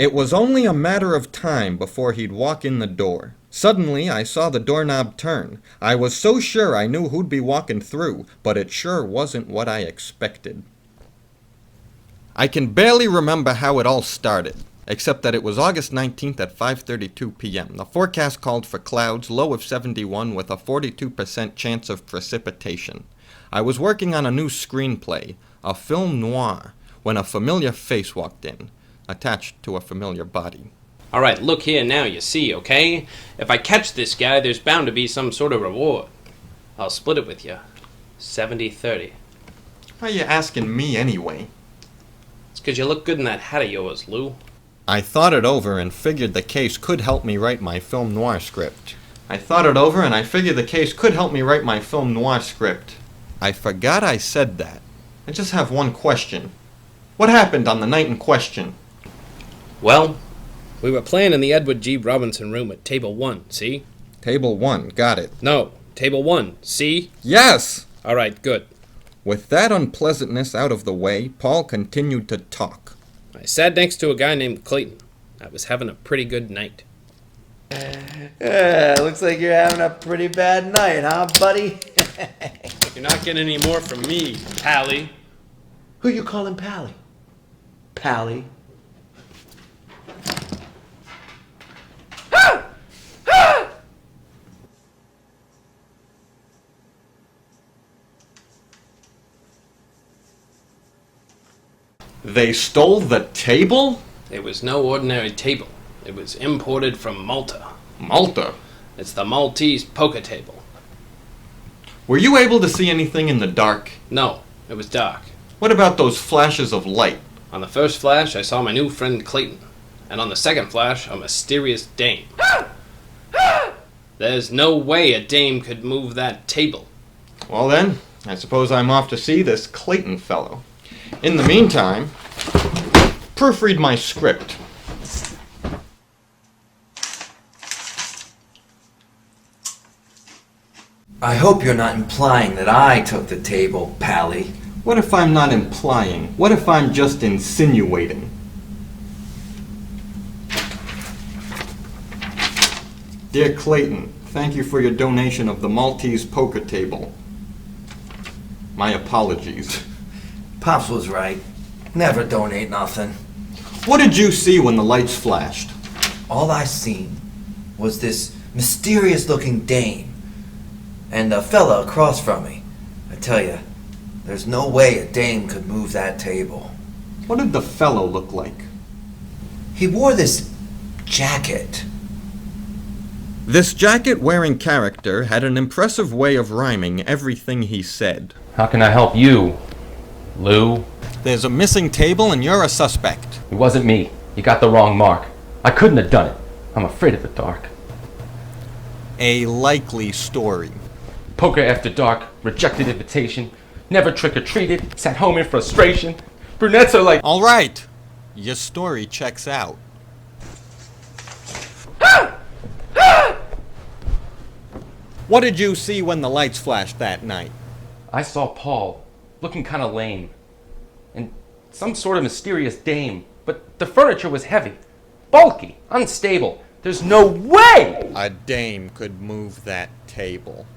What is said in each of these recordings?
It was only a matter of time before he'd walk in the door. Suddenly, I saw the doorknob turn. I was so sure I knew who'd be walking through, but it sure wasn't what I expected. I can barely remember how it all started, except that it was August 19th at 5:32 p.m. The forecast called for clouds, low of 71 with a 42% chance of precipitation. I was working on a new screenplay, a film noir, when a familiar face walked in, attached to a familiar body. Alright, look here now, you see, okay? If I catch this guy, there's bound to be some sort of reward. I'll split it with you. 70-30. Why are you asking me anyway? It's 'cause you look good in that hat of yours, Lou. I thought it over and figured the case could help me write my film noir script. I forgot I said that. I just have one question. What happened on the night in question? Well, we were playing in the Edward G. Robinson room at Table 1, see? Table 1, got it. No, Table 1, see? Yes! Alright, good. With that unpleasantness out of the way, Paul continued to talk. I sat next to a guy named Clayton. I was having a pretty good night. Looks like you're having a pretty bad night, huh, buddy? You're not getting any more from me, Pally. Who you calling Pally? Pally? They stole the table? It was no ordinary table. It was imported from Malta. Malta? It's the Maltese poker table. Were you able to see anything in the dark? No, it was dark. What about those flashes of light? On the first flash, I saw my new friend Clayton. And on the second flash, a mysterious dame. There's no way a dame could move that table. Well then, I suppose I'm off to see this Clayton fellow. In the meantime, proofread my script. I hope you're not implying that I took the table, Pally. What if I'm not implying? What if I'm just insinuating? Dear Clayton, thank you for your donation of the Maltese poker table. My apologies. Pops was right. Never donate nothing. What did you see when the lights flashed? All I seen was this mysterious-looking dame and a fella across from me. I tell you, there's no way a dame could move that table. What did the fellow look like? He wore this jacket. This jacket-wearing character had an impressive way of rhyming everything he said. How can I help you, Lou? There's a missing table and you're a suspect. It wasn't me. You got the wrong mark. I couldn't have done it. I'm afraid of the dark. A likely story. Poker after dark, rejected invitation, never trick-or-treated, sat home in frustration. Brunettes are like... All right, your story checks out. What did you see when the lights flashed that night? I saw Paul, looking kind of lame, and some sort of mysterious dame, but the furniture was heavy, bulky, unstable. There's no way a dame could move that table.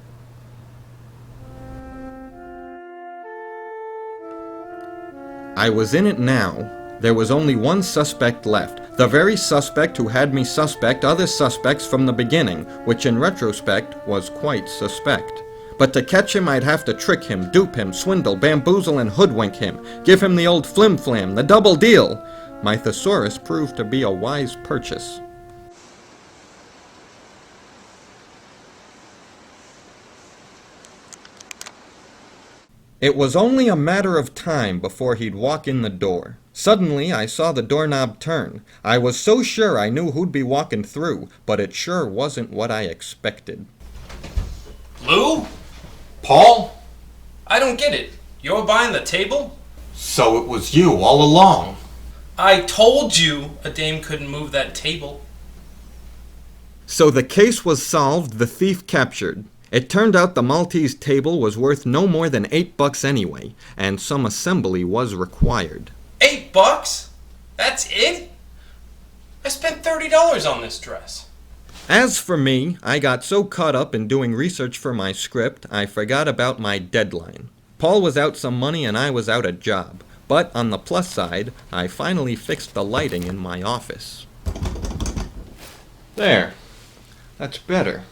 I was in it now. There was only one suspect left. The very suspect who had me suspect other suspects from the beginning, which in retrospect was quite suspect. But to catch him, I'd have to trick him, dupe him, swindle, bamboozle, and hoodwink him. Give him the old flim-flam, the double deal. My thesaurus proved to be a wise purchase. It was only a matter of time before he'd walk in the door. Suddenly, I saw the doorknob turn. I was so sure I knew who'd be walking through, but it sure wasn't what I expected. Lou? Paul? I don't get it. You're buying the table? So it was you all along. I told you a dame couldn't move that table. So the case was solved, the thief captured. It turned out the Maltese table was worth no more than $8 anyway, and some assembly was required. $8? That's it? I spent $30 on this dress. As for me, I got so caught up in doing research for my script, I forgot about my deadline. Paul was out some money and I was out a job. But on the plus side, I finally fixed the lighting in my office. There. That's better.